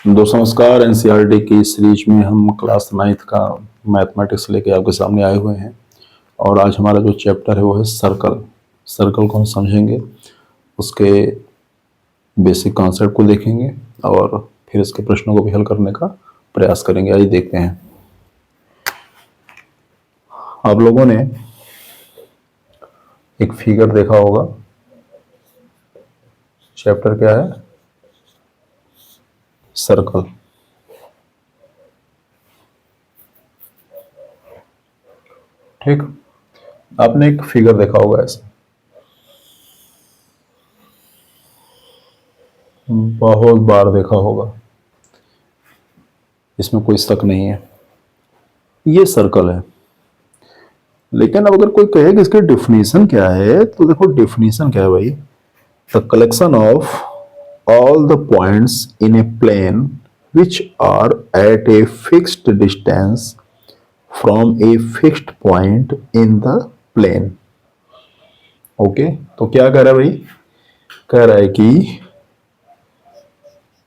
दोस्तों नमस्कार। एनसीईआरटी की सीरीज में हम क्लास 9th का मैथमेटिक्स लेके आपके सामने आए हुए हैं और आज हमारा जो चैप्टर है वो है सर्कल। सर्कल को हम समझेंगे, उसके बेसिक कॉन्सेप्ट को देखेंगे और फिर इसके प्रश्नों को भी हल करने का प्रयास करेंगे। आइए देखते हैं। आप लोगों ने एक फिगर देखा होगा। चैप्टर क्या है? सर्कल। ठीक, आपने एक फिगर देखा होगा ऐसा, बहुत बार देखा होगा, इसमें कोई शक नहीं है, ये सर्कल है। लेकिन अब अगर कोई कहे कि इसकी डेफिनेशन क्या है, तो देखो डेफिनेशन क्या है भाई। The collection of all the points in a plane which are at a fixed distance from a fixed point in the plane. Okay, तो क्या कह रहा है भाई? कह रहा है कि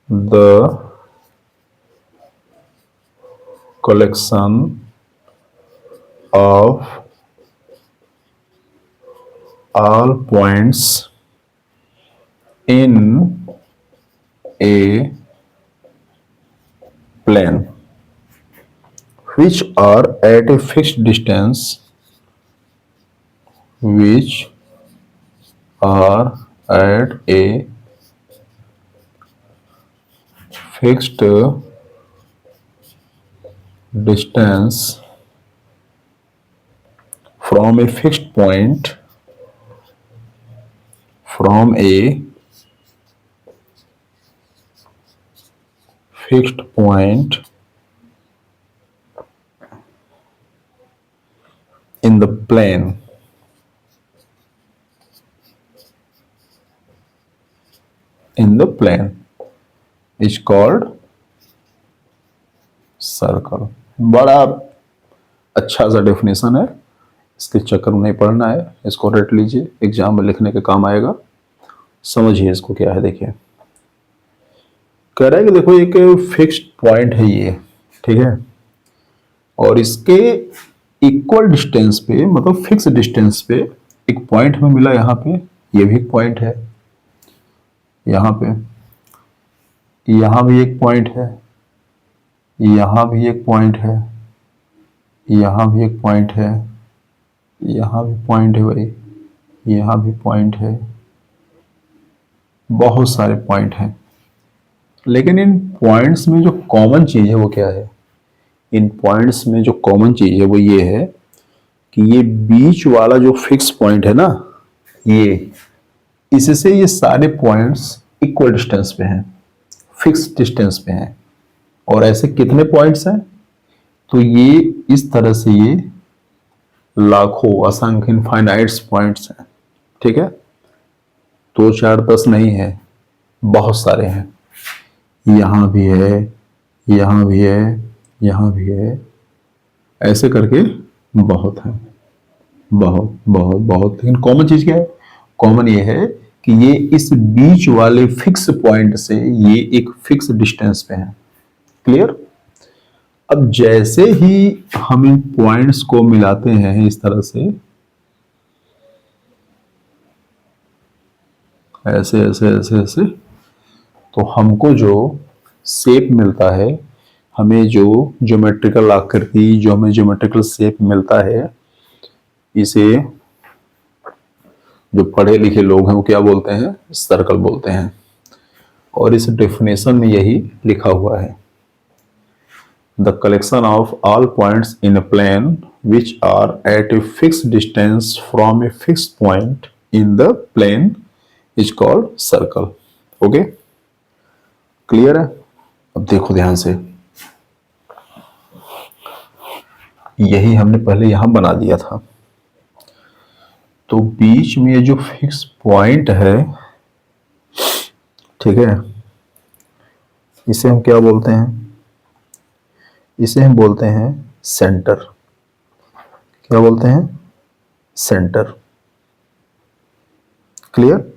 the collection of all points in a plane which are at a fixed distance, which are at a fixed distance from a fixed point, from a fixed point in the plane, is called circle. बड़ा अच्छा सा definition है, इसके चक्कर में नहीं पढ़ना है, इसको रट लीजिए, एग्जाम में लिखने के काम आएगा। समझिए इसको क्या है। देखिए, कह रहा है कि देखो एक फिक्स्ड पॉइंट है ये, ठीक है, और इसके इक्वल डिस्टेंस पे, मतलब फिक्स डिस्टेंस पे एक पॉइंट हमें मिला। यहाँ पे ये भी एक पॉइंट है, यहाँ पे, यहाँ भी एक पॉइंट है, यहाँ भी एक पॉइंट है, यहाँ भी एक पॉइंट है, यहाँ भी पॉइंट है भाई, यहाँ भी पॉइंट है, बहुत सारे पॉइंट हैं। लेकिन इन पॉइंट्स में जो कॉमन चीज है वो क्या है? इन पॉइंट्स में जो कॉमन चीज है वो ये है कि ये बीच वाला जो फिक्स पॉइंट है ना, ये, इससे ये सारे पॉइंट्स इक्वल डिस्टेंस पे हैं, फिक्स डिस्टेंस पे हैं। और ऐसे कितने पॉइंट्स हैं? तो ये इस तरह से ये लाखों, असंख्य, इनफाइनाइट्स पॉइंट्स हैं। ठीक है, 2 4 10 नहीं है, बहुत सारे हैं। यहां भी है, यहां भी है, यहां भी है, ऐसे करके बहुत है, बहुत बहुत बहुत। लेकिन कॉमन चीज क्या है? कॉमन ये है कि ये इस बीच वाले फिक्स पॉइंट से ये एक फिक्स डिस्टेंस पे है। क्लियर? अब जैसे ही हम इन पॉइंट्स को मिलाते हैं इस तरह से, ऐसे ऐसे ऐसे ऐसे, तो हमको जो शेप मिलता है, हमें जो ज्योमेट्रिकल आकृति, जो हमें ज्योमेट्रिकल शेप मिलता है, इसे जो पढ़े लिखे लोग हैं वो क्या बोलते हैं? सर्कल बोलते हैं। और इस डेफिनेशन में यही लिखा हुआ है, the collection of all points in a plane which are at a fixed distance from a fixed point in the plane is called circle. Okay, clear है? अब देखो ध्यान से, यही हमने पहले यहां बना दिया था। तो बीच में ये जो फिक्स पॉइंट है, ठीक है, इसे हम क्या बोलते हैं? इसे हम बोलते हैं सेंटर। क्या बोलते हैं? सेंटर। क्लियर?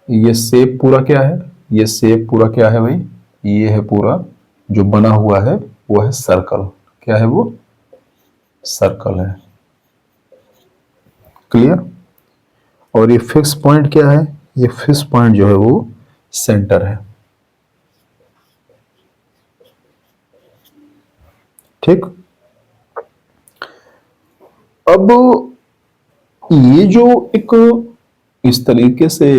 ये शेप पूरा क्या है? ये शेप पूरा क्या है भाई, ये है पूरा जो बना हुआ है वो है सर्कल। क्या है वो, सर्कल है। क्लियर। और ये फिक्स पॉइंट क्या है, ये फिक्स पॉइंट जो है वो सेंटर है। ठीक। अब ये जो एक इस तरीके से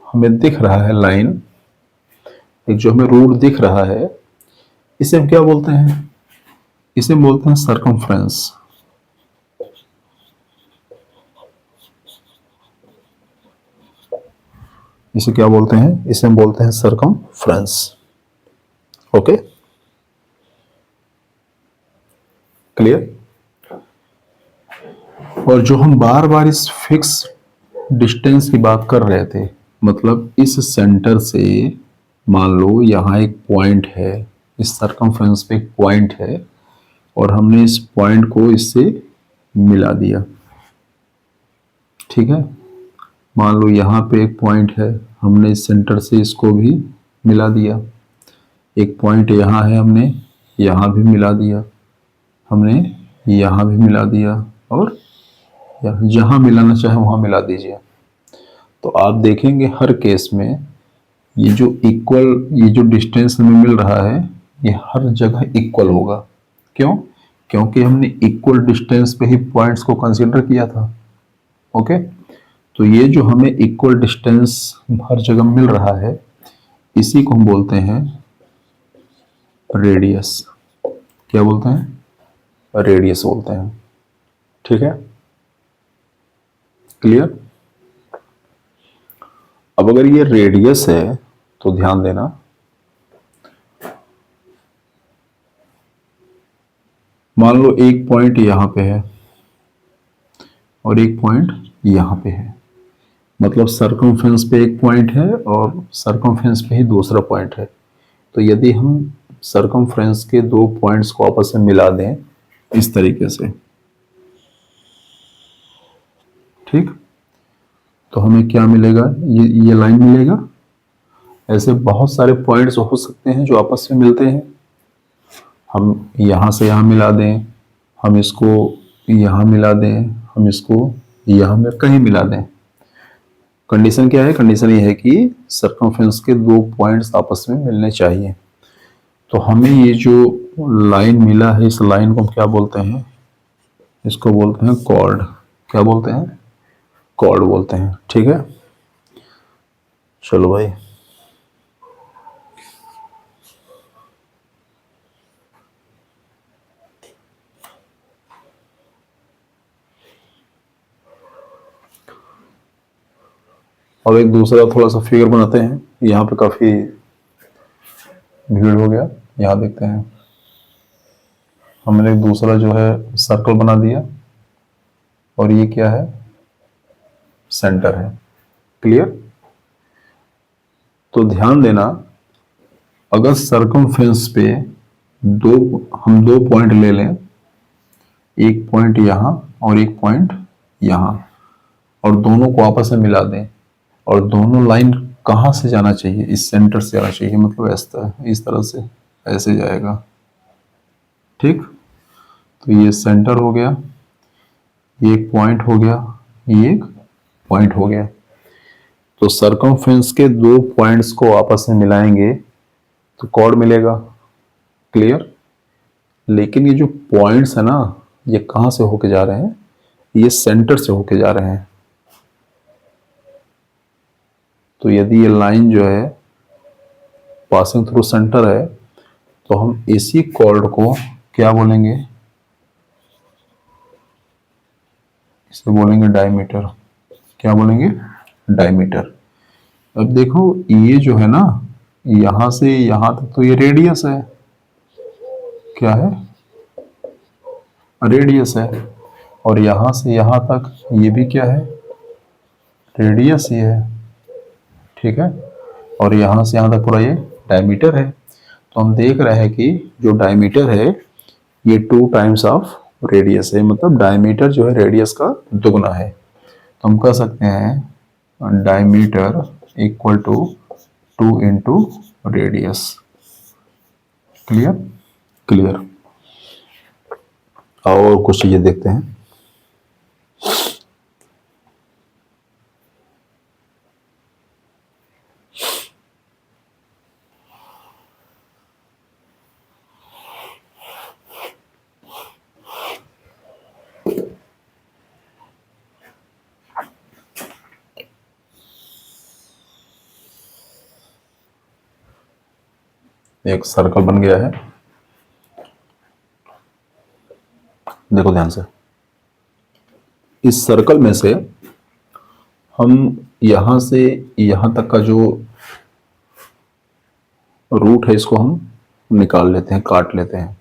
हमें दिख रहा है लाइन, एक जो हमें रूट दिख रहा है, इसे हम क्या बोलते हैं, इसे बोलते हैं सर्कमफ्रेंस। इसे क्या बोलते हैं, इसे हम बोलते हैं सर्कमफ्रेंस। Okay, clear. और जो हम बार बार इस फिक्स डिस्टेंस की बात कर रहे थे, मतलब इस सेंटर से मान लो यहाँ एक पॉइंट है, इस सर्कमफ्रेंस पे एक पॉइंट है और हमने इस पॉइंट को इससे मिला दिया। ठीक है, मान लो यहाँ पे एक पॉइंट है, हमने इस सेंटर से इसको भी मिला दिया। एक पॉइंट यहाँ है, हमने यहाँ भी मिला दिया, हमने यहाँ भी मिला दिया, और जहाँ मिलाना चाहे वहाँ मिला दीजिए। तो आप देखेंगे हर केस में ये जो इक्वल, ये जो डिस्टेंस हमें मिल रहा है ये हर जगह इक्वल होगा। क्यों, क्योंकि हमने इक्वल डिस्टेंस पे ही पॉइंट्स को कंसीडर किया था। ओके, तो ये जो हमें इक्वल डिस्टेंस हर जगह मिल रहा है इसी को हम बोलते हैं रेडियस। क्या बोलते हैं, रेडियस बोलते हैं। ठीक है, क्लियर। अब अगर ये रेडियस है तो ध्यान देना, मान लो एक पॉइंट यहां पे है और एक पॉइंट यहां पे है, मतलब सर्कमफ्रेंस पे एक पॉइंट है और सर्कमफ्रेंस पे ही दूसरा पॉइंट है। तो यदि हम सर्कमफ्रेंस के दो पॉइंट्स को आपस में मिला दें इस तरीके से, ठीक, तो हमें क्या मिलेगा, ये लाइन मिलेगा। ऐसे बहुत सारे पॉइंट्स हो सकते हैं जो आपस में मिलते हैं। हम यहां से यहां मिला दें, हम इसको यहां मिला दें, हम इसको यहां में कहीं मिला दें। कंडीशन क्या है, कंडीशन ये है कि सर्कमफ्रेंस के दो पॉइंट्स आपस में मिलने चाहिए। तो हमें ये जो लाइन मिला है इस लाइन को हम क्या बोलते हैं, इसको बोलते हैं कॉर्ड। क्या बोलते हैं, कॉर्ड बोलते हैं। ठीक है, चलो भाई। अब एक दूसरा थोड़ा सा फिगर बनाते हैं। यहाँ पे काफी भीड़ हो गया, यहाँ देखते हैं। हमने एक दूसरा जो है सर्कल बना दिया और ये क्या है, सेंटर है। क्लियर। तो ध्यान देना, अगर सर्कमफ्रेंस पे हम दो पॉइंट ले लें, एक पॉइंट यहां और एक पॉइंट यहां, और दोनों को आपस में मिला दें, और दोनों लाइन कहां से जाना चाहिए, इस सेंटर से जाना चाहिए, मतलब इस तरह से ऐसे जाएगा। ठीक, तो ये सेंटर हो गया, ये एक पॉइंट हो गया, ये एक पॉइंट हो गया। तो सर्कमफ्रेंस के दो पॉइंट्स को आपस में मिलाएंगे तो कॉर्ड मिलेगा। क्लियर। लेकिन ये जो पॉइंट्स है ना, ये कहां से होके जा रहे हैं, ये सेंटर से होके जा रहे हैं। तो यदि ये लाइन जो है पासिंग थ्रू सेंटर है तो हम इसी कॉर्ड को क्या बोलेंगे, इसे बोलेंगे डायमीटर। क्या बोलेंगे, डायमीटर। अब देखो ये जो है ना, यहां से यहां तक तो ये रेडियस है। क्या है, रेडियस है। और यहां से यहां तक ये भी क्या है, रेडियस ही है। ठीक है, और यहां से यहां तक पूरा ये डायमीटर है। तो हम देख रहे हैं कि जो डायमीटर है ये 2 टाइम्स ऑफ रेडियस है, मतलब डायमीटर जो है रेडियस का दुगना है। तो हम कह सकते हैं diameter equal to 2 into radius. Clear? Clear. और कुछ चीजें देखते हैं। एक सर्कल बन गया है, देखो ध्यान से। इस सर्कल में से हम यहां से यहां तक का जो रूट है इसको हम निकाल लेते हैं, काट लेते हैं।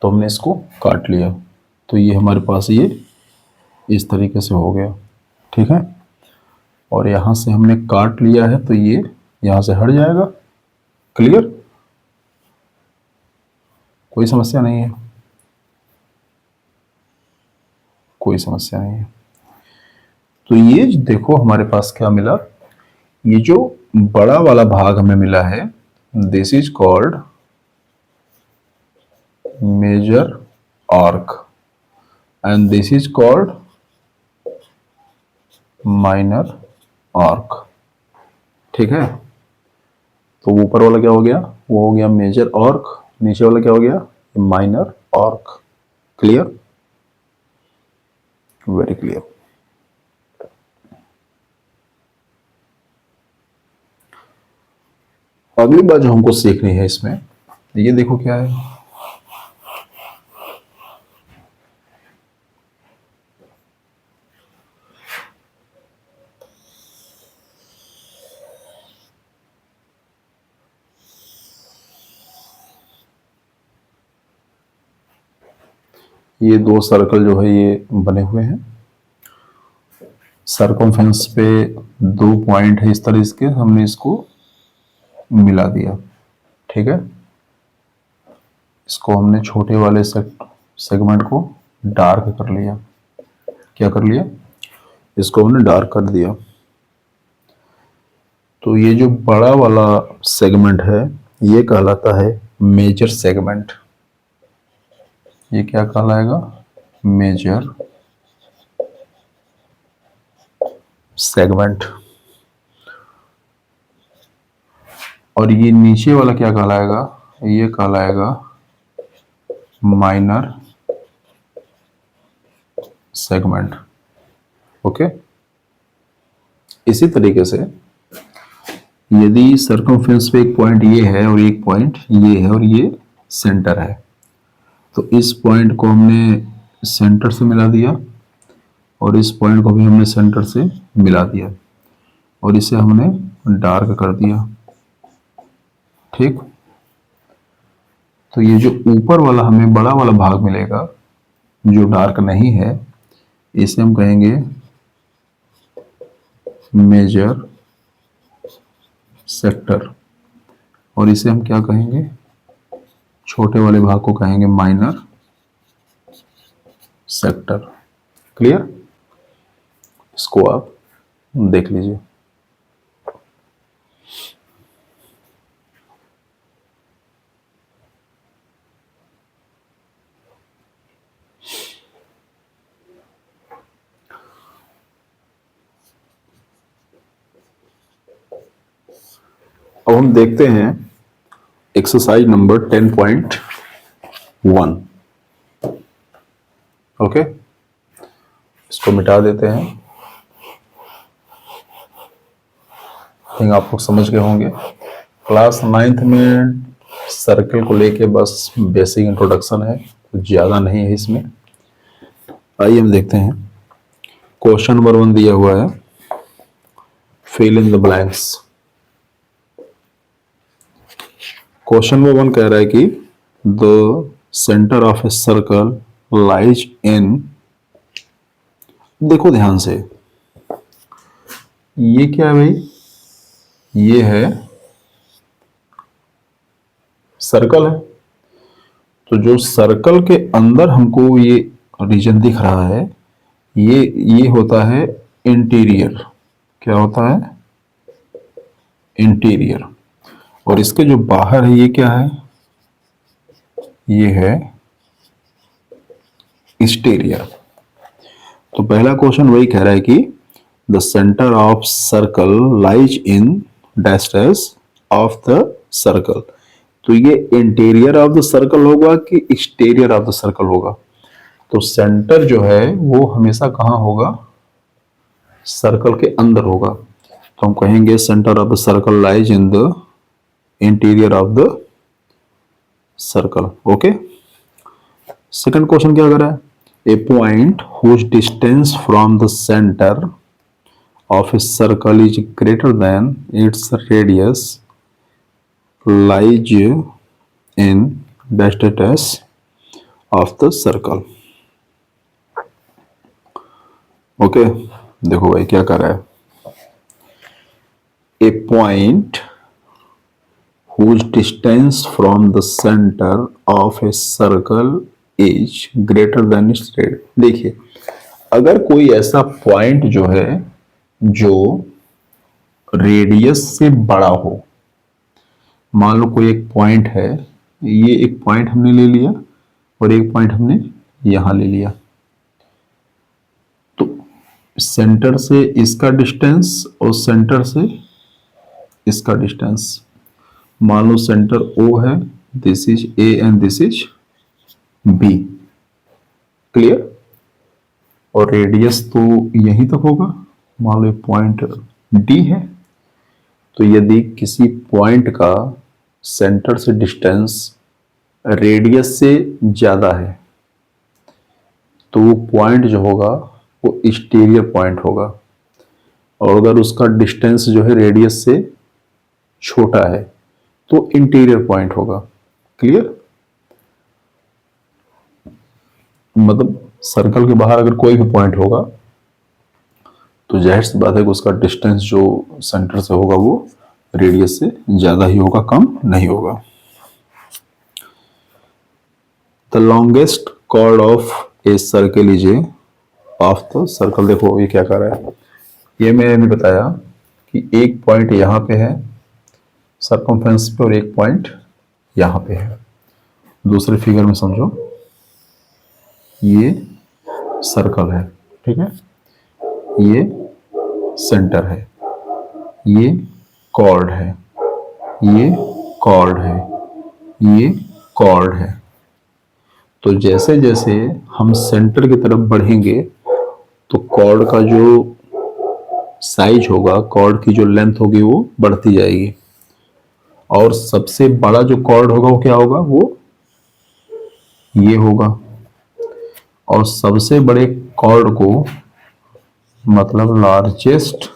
तो हमने इसको काट लिया, तो ये हमारे पास ये इस तरीके से हो गया, ठीक है। और यहां से हमने काट लिया है तो ये यहां से हट जाएगा। क्लियर? कोई समस्या नहीं है, कोई समस्या नहीं है। तो ये देखो हमारे पास क्या मिला, ये जो बड़ा वाला भाग हमें मिला है, this is called major arc and this is called minor arc, ठीक है। तो ऊपर वाला क्या हो गया, वो हो गया मेजर आर्क, नीचे वाला क्या हो गया, minor arc. Clear? Very clear. अगली बात जो हमको सीखनी है इसमें, ये देखो क्या है, ये दो सर्कल जो है ये बने हुए हैं। सर्कमफेरेंस पे दो पॉइंट है इस तरह के, हमने इसको मिला दिया, ठीक है। इसको हमने छोटे वाले सेगमेंट को डार्क कर लिया। क्या कर लिया? इसको हमने डार्क कर दिया। तो ये जो बड़ा वाला सेगमेंट है ये कहलाता है मेजर सेगमेंट। ये क्या कहलाएगा? Major segment. और ये नीचे वाला क्या कहलाएगा? ये कहलाएगा माइनर सेगमेंट। ओके। इसी तरीके से यदि सर्कमफेरेंस पे एक पॉइंट ये है और एक पॉइंट ये है और ये सेंटर है, तो इस पॉइंट को हमने सेंटर से मिला दिया और इस पॉइंट को भी हमने सेंटर से मिला दिया और इसे हमने डार्क कर दिया, ठीक। तो ये जो ऊपर वाला हमें बड़ा वाला भाग मिलेगा जो डार्क नहीं है, इसे हम कहेंगे मेजर सेक्टर और इसे हम क्या कहेंगे? छोटे वाले भाग को कहेंगे माइनर सेक्टर। क्लियर? इसको आप देख लीजिए। अब हम देखते हैं एक्सरसाइज नंबर 10.1। ओके, इसको मिटा देते हैं। थिंक आप लोग समझ गए होंगे। क्लास 9th में सर्कल को लेके बस बेसिक इंट्रोडक्शन है, कुछ ज़्यादा नहीं है इसमें। आइए हम देखते हैं। क्वेश्चन नंबर 1 दिया हुआ है, fill in the blanks. Question number 1 कह रहा है कि the centre of a circle lies in, देखो ध्यान से, ये क्या है भाई? ये है सर्कल है। तो जो सर्कल के अंदर हमको ये रीजन दिख रहा है, ये होता है इंटीरियर। क्या होता है? इंटीरियर, और इसके जो बाहर है ये क्या है, ये है एक्सटीरियर। तो पहला क्वेश्चन वही कह रहा है कि the centre of circle lies in dash dash of the circle. तो ये इंटीरियर ऑफ द सर्कल होगा कि एक्सटीरियर ऑफ द सर्कल होगा? तो सेंटर जो है वो हमेशा कहाँ होगा, सर्कल के अंदर होगा। तो हम कहेंगे centre of the circle lies in the interior of the circle. Okay, second question क्या कर रहा है, a point whose distance from the centre of a circle is greater than its radius lies in dash dash dash of the circle। Okay, देखो भाई क्या कर रहा है, a point whose distance from the center of a circle is greater than its radius। देखिए, अगर कोई ऐसा पॉइंट जो है जो रेडियस से बड़ा हो, मान लो कोई एक पॉइंट है, ये एक पॉइंट हमने ले लिया और एक पॉइंट हमने यहां ले लिया, तो सेंटर से इसका डिस्टेंस और सेंटर से इसका डिस्टेंस, मान लो सेंटर O है, this is A and this is B, clear, और रेडियस तो यहीं तक होगा, मान लो पॉइंट D है। तो यदि किसी पॉइंट का सेंटर से डिस्टेंस रेडियस से ज्यादा है तो वो पॉइंट जो होगा वो एक्सटीरियर पॉइंट होगा, और अगर उसका डिस्टेंस जो है रेडियस से छोटा है तो इंटीरियर पॉइंट होगा। क्लियर, मतलब सर्कल के बाहर अगर कोई भी पॉइंट होगा तो जाहिर सी बात है कि उसका डिस्टेंस जो सेंटर से होगा वो रेडियस से ज्यादा ही होगा, कम नहीं होगा। The longest chord of a circle is A of the circle. देखो ये क्या कर रहा है, ये मैंने भी बताया कि एक पॉइंट यहाँ पे है सर्कमफ्रेंस पे और एक पॉइंट यहाँ पे है। दूसरे फिगर में समझो, ये सर्कल है, ठीक है, ये सेंटर है, ये कॉर्ड है, ये कॉर्ड है, ये कॉर्ड है। तो जैसे जैसे हम सेंटर की तरफ बढ़ेंगे तो कॉर्ड का जो साइज होगा, कॉर्ड की जो लेंथ होगी वो बढ़ती जाएगी, और सबसे बड़ा जो कॉर्ड होगा वो क्या होगा, वो ये होगा, और सबसे बड़े कॉर्ड को मतलब लार्जेस्ट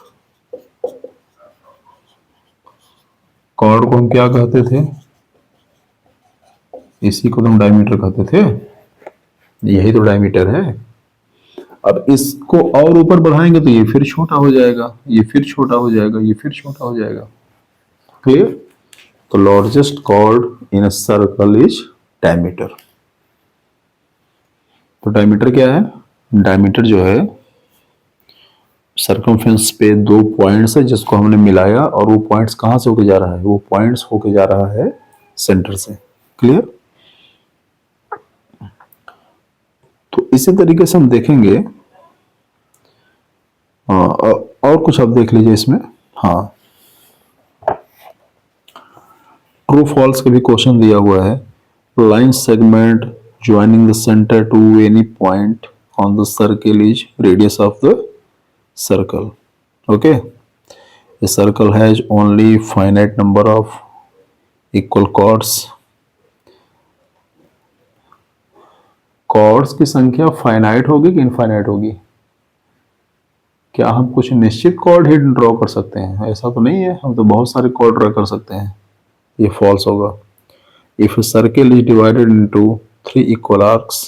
कॉर्ड को हम क्या कहते थे, इसी को हम डायमीटर कहते थे, यही तो डायमीटर है। अब इसको और ऊपर बढ़ाएंगे तो ये फिर छोटा हो जाएगा, ये फिर छोटा हो जाएगा, ये फिर छोटा हो जाएगा। क्लियर, तो largest chord in a circle is diameter. तो डायमीटर क्या है, डायमीटर जो है सर्कमफ्रेंस पे दो पॉइंट्स है जिसको हमने मिलाया, और वो पॉइंट्स कहां से होके जा रहा है, वो पॉइंट्स होके जा रहा है सेंटर से। क्लियर, तो इसी तरीके से हम देखेंगे, और कुछ आप देख लीजिए इसमें। हाँ, ट्रू फॉल्स का भी क्वेश्चन दिया हुआ है। Line segment joining the centre to any point on the circle is radius of the circle। okay, a circle has only finite number of equal chords। chords की संख्या फाइनाइट होगी कि infinite होगी? क्या हम कुछ निश्चित कॉर्ड ही ड्रॉ कर सकते हैं? ऐसा तो नहीं है, हम तो बहुत सारे कॉर्ड ड्रॉ कर सकते हैं। ये फॉल्स होगा। If a circle is divided into 3 equal arcs,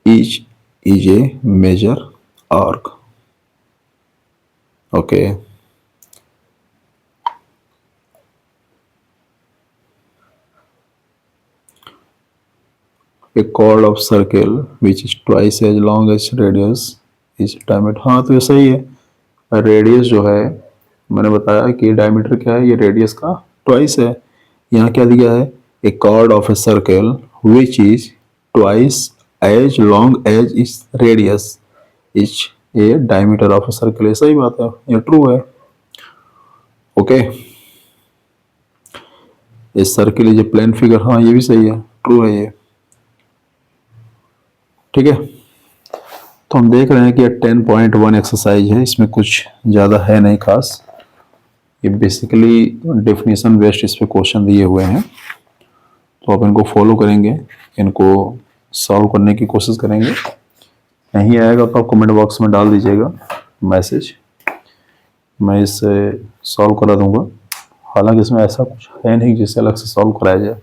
each is a major arc। okay, a chord of circle which is twice as long as radius is diameter। हाँ, तो ये सही है, रेडियस जो है मैंने बताया कि डायमीटर क्या है, ये रेडियस का ट्वाइस है। यहाँ क्या दिया है, a chord of a circle which is twice as long as is radius is a diameter of a circle. ये सही बात है, ये ट्रू है। Okay, a circle is a plane figure, हाँ ये भी सही है, ट्रू है ये। ठीक है, तो हम देख रहे हैं कि ये 10.1 एक्सरसाइज है, इसमें कुछ ज़्यादा है नहीं खास। ये बेसिकली डेफिनेशन बेस्ड इस पे क्वेश्चन दिए हुए हैं, तो आप इनको फॉलो करेंगे, इनको सॉल्व करने की कोशिश करेंगे। नहीं आएगा तो आप कमेंट बॉक्स में डाल दीजिएगा मैसेज, मैं इसे सॉल्व करा दूंगा। हालांकि इसमें ऐसा कुछ है नहीं जिससे अलग से सॉल्व कराया जाए।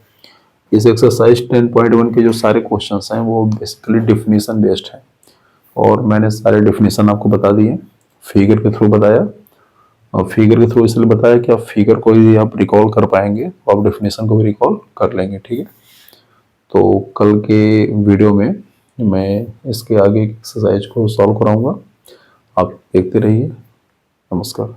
इस एक्सरसाइज 10.1 के जो सारे क्वेश्चंस हैं वो बेसिकली डेफिनेशन बेस्ड हैं, और मैंने सारे डेफिनेशन आपको बता दिए, फिगर के थ्रू बताया। और फिगर के थ्रू इसलिए बताया कि आप फिगर को ही आप रिकॉल कर पाएंगे, आप डेफिनेशन को भी रिकॉल कर लेंगे। ठीक है, तो कल के वीडियो में मैं इसके आगे एक्सरसाइज को सॉल्व कराऊंगा, आप देखते रहिए। नमस्कार।